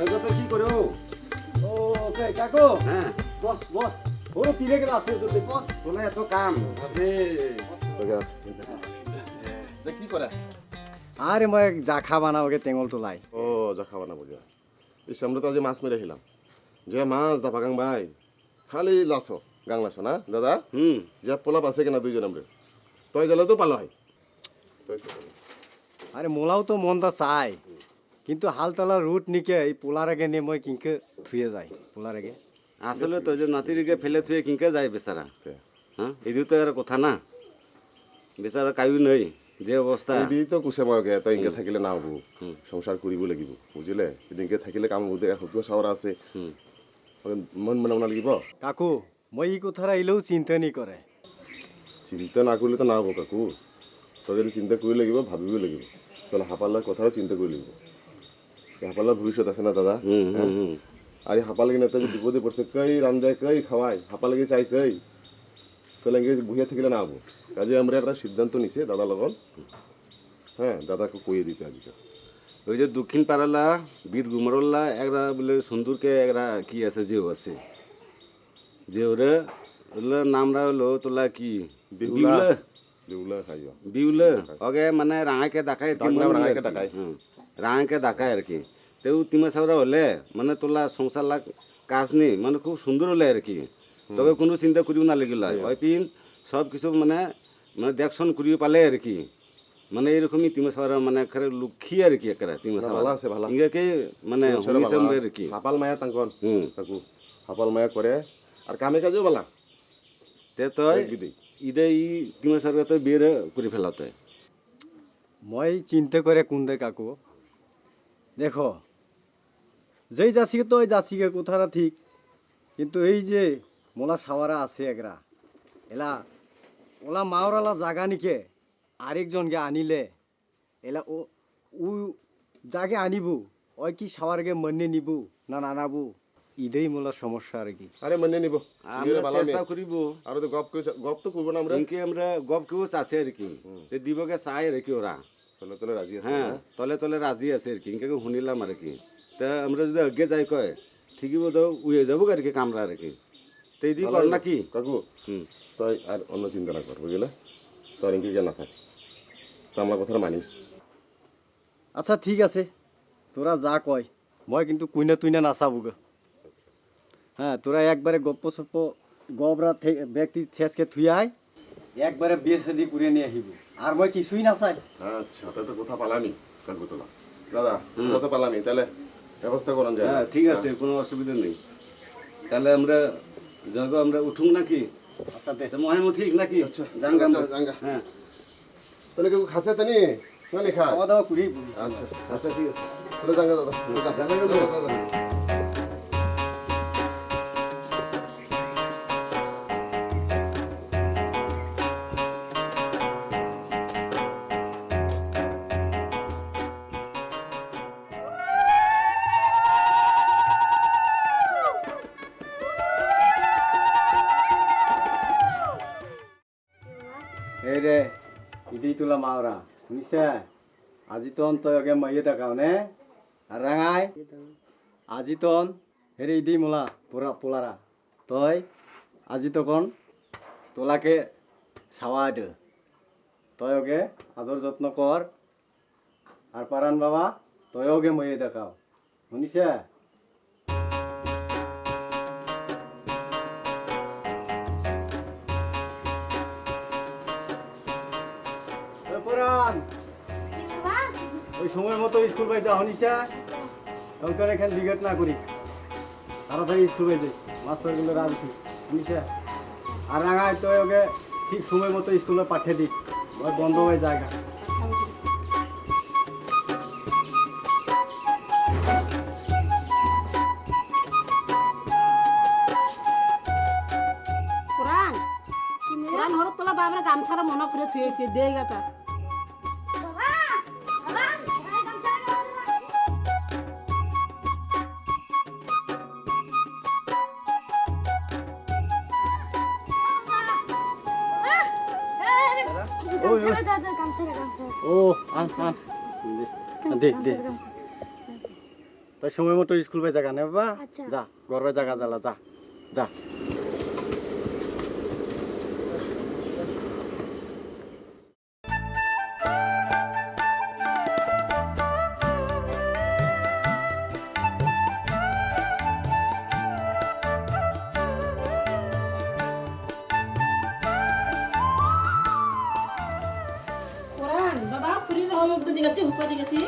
তো কি করে ও ওকে কাকু হ্যাঁ বস বস ও কিরে গেল আছে তো বস তোলা এত কাম আরে কি করে আরে মই জাখা বানাবগে তেঙল তোলাই ও জাখা বানাবো গিয়া এই আমরা তো আজ মাছ মেরে খেলাম যে মাছ দা পাগাং ভাই খালি লাছো গাং লাছো না দাদা যে পোলাপ আছে কিনা দুইজন আমরা তই জ্বালা তো পালো হয় আরে মোলাও তো মনটা চাই কিন্তু হালতলা রুট নিকে এই পোলার আগে নিয়ে মই কিংকে থুয়ে যায় পোলার আগে আসলে তো যে নাতিরিকে ফেলে থুয়ে কিংকে যায় বেচারা হ্যাঁ এই তো আর কথা না বেচারা কায়ু নেই যে অবস্থা এডি তো কুছে মগে তই ইনকে থাকিলে না হবো সংসার করিব লাগিব বুঝিলে এদিনকে থাকিলে কাম বুদে হতো সাওরা আছে মন মনে মনে লাগিব কাকু মই ই কথারা ইলেও চিন্তা নি করে চিন্তা না করলে তো না হবো কাকু তই যদি চিন্তা করি লাগিব ভাবিব লাগিব তাহলে হাপালার কথাও চিন্তা করি লাগিব হাপালার ভবিষ্যৎ আছে না দাদা আর এই হাপালাগে না তো বিপদে পড়ছে কই রামজায় কই খাওয়াই হাপালাগে চাই কই তাহলে ইংরেজি বুঝিয়া থাকিলে না হবো কাজে আমরা একটা সিদ্ধান্ত নিছে দাদা লগন হ্যাঁ দাদাকে কইয়ে দিতে আজকে ওই যে দক্ষিণ পাড়ালা বীর গুমরল্লা একটা বলে সুন্দরকে একটা কি আছে যেও আছে যে ওরে ওগুলো নামরা হলো তোলা কি বিউলে বিউলা খাইও বিউলে ওকে মানে রাঙাকে দেখায় রাঙাকে ডাকায় রাঙাকে দেখায় আর কি তেও তিমা সাবরা হলে মানে তোলা সংসার লাগ কাজ নেই মানে খুব সুন্দর হলে আর কি তোকে কোনো চিন্তা করিও না লাগিল ওই পিন সব কিছু মানে মানে দেখশন করিও পালে আর কি মানে এরকমই তিমা সাবরা মানে একেবারে লুক্ষি আর কি একেবারে তিমা সাবরা আছে ভালো ইংকে মানে হইছে আর কি হাপাল মায়া তাঙ্কন কাকু হাপাল মায়া করে আর কামে কাজেও বালা তে তই ইদে ই তিমা সাবরা তো বিয়ে করে ফেলাতে মই চিন্তা করে কোনদে কাকু দেখো যেই যাচ্ছিকে তো ওই যাচ্ছিকে কোথাটা ঠিক কিন্তু এই যে মোলা সাওয়ারা আছে একরা এলা ওলা মাওরালা জাগা নিকে আরেকজনকে আনিলে এলা ও ও যাকে আনিবু ওই কি সাওয়ারকে মনে নিবু না নানাবু ইদেই মোলা সমস্যা আর কি আরে মনে নিব আমরা চেষ্টা করিব আর তো গপ তো করব না আমরা ইনকে আমরা গপ কেউ চাচ্ছে আর কি তে দিবকে চাই আর কি ওরা তলে তলে রাজি আছে হ্যাঁ তলে তলে রাজি আছে আর কি ইনকে শুনিলাম আর কি তা আমরা যদি আগে যাই কয় ঠিকই বোধ উয়ে যাবো আর কি কামরা আর কি তো এই কর নাকি কাকু তাই আর অন্য চিন্তা না কর বুঝলে তোর ইনকে না থাক তো আমার কথাটা মানিস আচ্ছা ঠিক আছে তোরা যা কয় মই কিন্তু কুইনা তুইনা নাচাবুগে হ্যাঁ তোরা একবারে গপ্প সপ্প গবরা ব্যক্তি ছেঁচকে থুই আয় একবারে বিয়ে শাদি করে নিয়ে আহিব আর মই কিছুই না চাই আচ্ছা তাই তো কথা পালামি কাকু তোলা দাদা কথা পালামি তাহলে ব্যবস্থা করান যায় হ্যাঁ ঠিক আছে কোনো অসুবিধা নেই তাহলে আমরা যাবো আমরা উঠুন নাকি আচ্ছা দে মহাইমো ঠিক নাকি আচ্ছা জাঙ্গা জাঙ্গা হ্যাঁ তাহলে কেউ খাসে তানি না লেখা খাওয়া দাওয়া করি আচ্ছা আচ্ছা ঠিক আছে তাহলে জাঙ্গা দাদা জাঙ্গা দাদা এই রে ইদি তোলা মাওরা শুনিছে আজি তন তই আগে মাইয়ে দেখাও নে আর রাঙাই আজি তন হেরে ইদি মোলা পোলা পোলারা তই আজি তখন তোলাকে সাওয়া দে তই ওকে আদর যত্ন কর আর পারান বাবা তই ওকে মাইয়ে দেখাও শুনিছে ওই সময় মতো স্কুল পাইতে হনিছে তখন এখানে লিগেট না করি তাড়াতাড়ি স্কুল পাইতে মাস্টারগুলো রাগ ঠিক বুঝছে আর রাঙায় তো ওকে ঠিক সময় মতো স্কুলে পাঠিয়ে দিক ওই বন্ধ হয়ে জায়গা কোরআন কোরআন হরত তোলা বাবার গামছারা মনে করে থুয়েছে দে গেতা ও আনসান দে দে তাই সময় মতো স্কুল পাই জায়গা নে বাবা আচ্ছা। যা গর্বে জায়গা জ্বালা যা যা কোরআন বাবা পুরি রহ একটু দিগেছি হুকো দিগেছি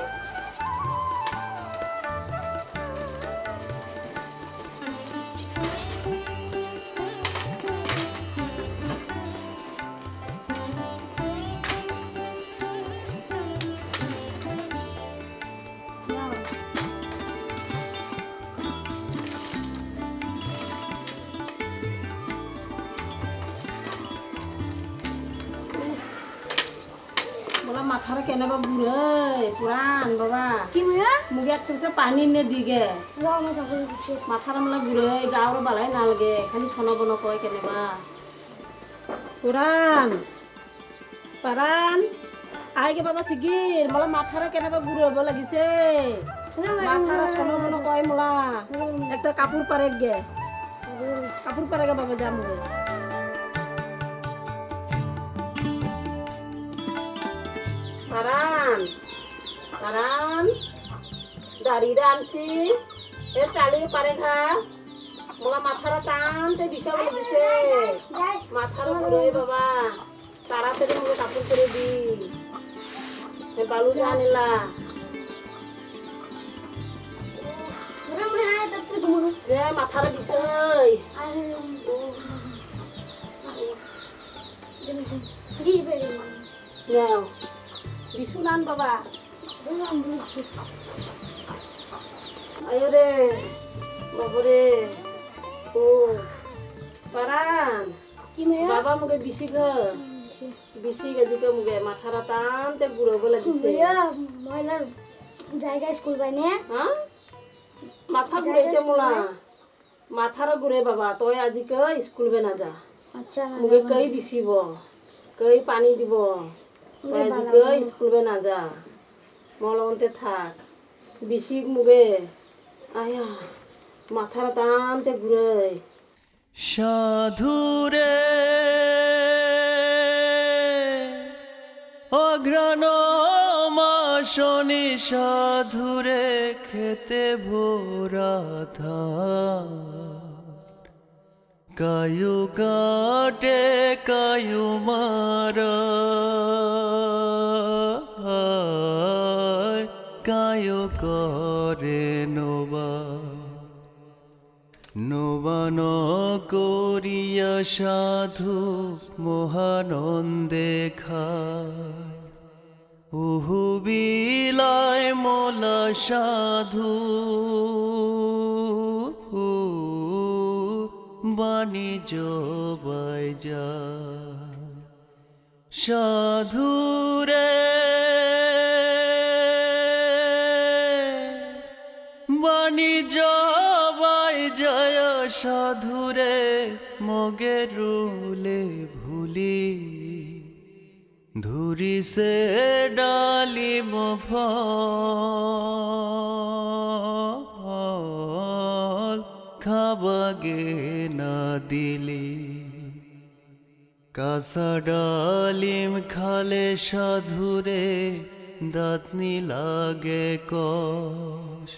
বলা মাথার কেনেবা ঘুরে পুরান বাবা কি মায়া মুগে একটা পিছে পানি নে দিগে লো আমার চাকরি দিছে মাথার আমলা ঘুরে গাওর বালাই না লাগে খালি সন বন কয় কেনেবা পুরান পারান আইগে বাবা সিগির মোলা মাথারা কেনেবা ঘুরব লাগিছে মাথারা সন বন কয় মোলা একটা কাপড় পারে গে কাপড় পারে গে বাবা যাম পারান পারান দাঁড়িয়ে আনছি এ চালিয়ে পারে ঘা মোলা মাথারা টানতে বিষা বলে দিছে মাথার ঘুরে বাবা তাড়াতাড়ি মুখে কাপড় করে দি বালু জানিলা রে মাথারা দিছে নাও বিশু নান বাবা আয়ো রে বাবরে ও পারান কি মায়া বাবা মুখে বিশি গেছি কে মুখে মাথারা টানতে বুড়ো বলে দিছে মায়া ময়লার জায়গা স্কুল বাইনে হ্যাঁ মাথা ঘুরেছে মোলা মাথারা ঘুরে বাবা তই আজি কে স্কুল বে না যা আচ্ছা মুখে কই বিছিব কই পানি দিব তই আজি কে স্কুল বে না যা মলন্তে থাক বিশি মুগে আয়া মাথারা টানতে ঘুরে সাধুরে অঘ্রাণ মাসনি সাধুরে খেতে ভোরা ধান কায়ু কাটে কায়ু মার কায়ু করে নোবা নবান করিয়া সাধু মহানন্দে খায় উহু বিলায় মোলা সাধু বাণিজ্য বাই যায় সাধুরে বাণিজ্য বাই জয় সাধুরে মগে রুলে ভুলি ধুরি সে ডালিম ফল খাবাগে না দিলি কাঁচা ডালিম খালে সাধুরে দাঁতনি লাগে কষ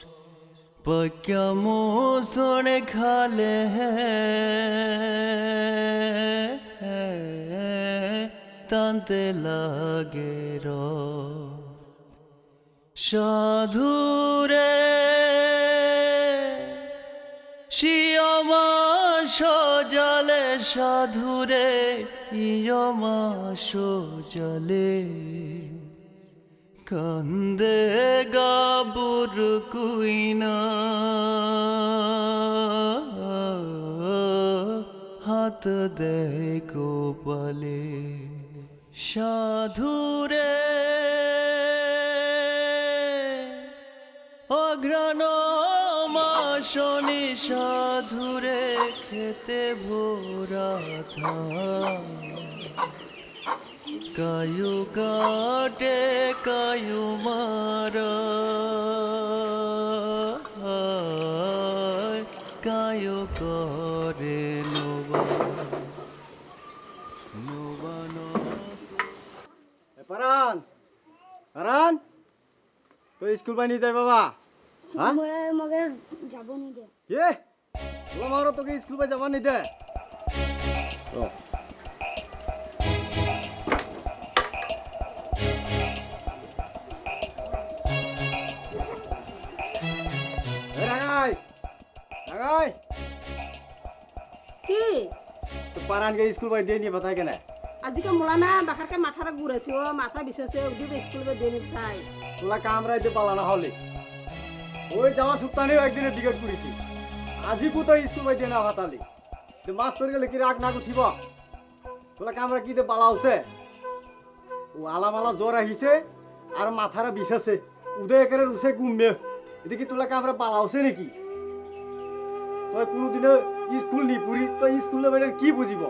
পক্কা মুসুন খালে তানতে লাগে র সাধুরে শিয়মা সজালে সাধুরে ইয়মা সজালে কান্দে গাবুর কুইনা হাত দে গোপালে সাধুরে অঘ্রাণ মাসনি সাধুরে খেতে ভোরা ধান কায়ু কাটে কায়ু মার কায় করে নোবা পারান পারান তো স্কুল বাই নিয়ে যাই বাবা হ্যাঁ মগে যাব নিদে কে তোলা মারো তোকে স্কুল বাই যাবা নিতে রাগাই রাগাই কি তো পারানকে স্কুল বাই দিয়ে নিয়ে বাতাই কেন আজকে মোলা না বাখারকে মাথাটা ঘুরেছে ও মাথা বিশেষে দিবে স্কুলে দিয়ে নিতে চাই তোলা কামরাইতে পালানা হলে ওই যাওয়া সপ্তাহেও একদিনের টিকিট করেছি আজি কো তো স্কুল বাই দিয়ে না ভাতালি তো মাস্টার গেলে কি রাগ না উঠিব তোলা কামরা কি পালা হচ্ছে ও আলামালা জ্বর আহিছে আর মাথারা বিষাছে উদয় একেবারে রুসে ঘুমবে এদিকে তোলা কামরা পালা হচ্ছে নাকি তুই কোনোদিনে স্কুল নিপুরি তুই স্কুলে বাইরে কি বুঝিব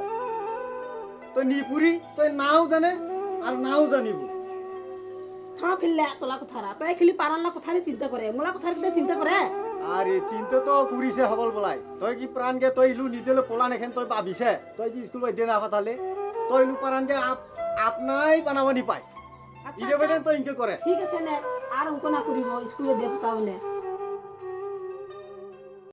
তুই নিপুরি তুই নাও জানে আর নাও জানিব থ ফেললে তোলা কথারা তাই খালি পারানলা কথারই চিন্তা করে মোলা কথার কিন্তু চিন্তা করে আরে চিন্তা তো করিছে হবল বলাই তই কি প্রাণকে তই ইলু নিজেলে পোলান এখন তই ভাবিছে তই যে স্কুল বাই দিয়ে না ফাতালে তই ইলু প্রাণকে আপনাই বানাবানি পাই আচ্ছা ইরে বেদেন তই ইনকে করে ঠিক আছে নে আর অঙ্ক না করিব স্কুলে দিয়ে তাহলে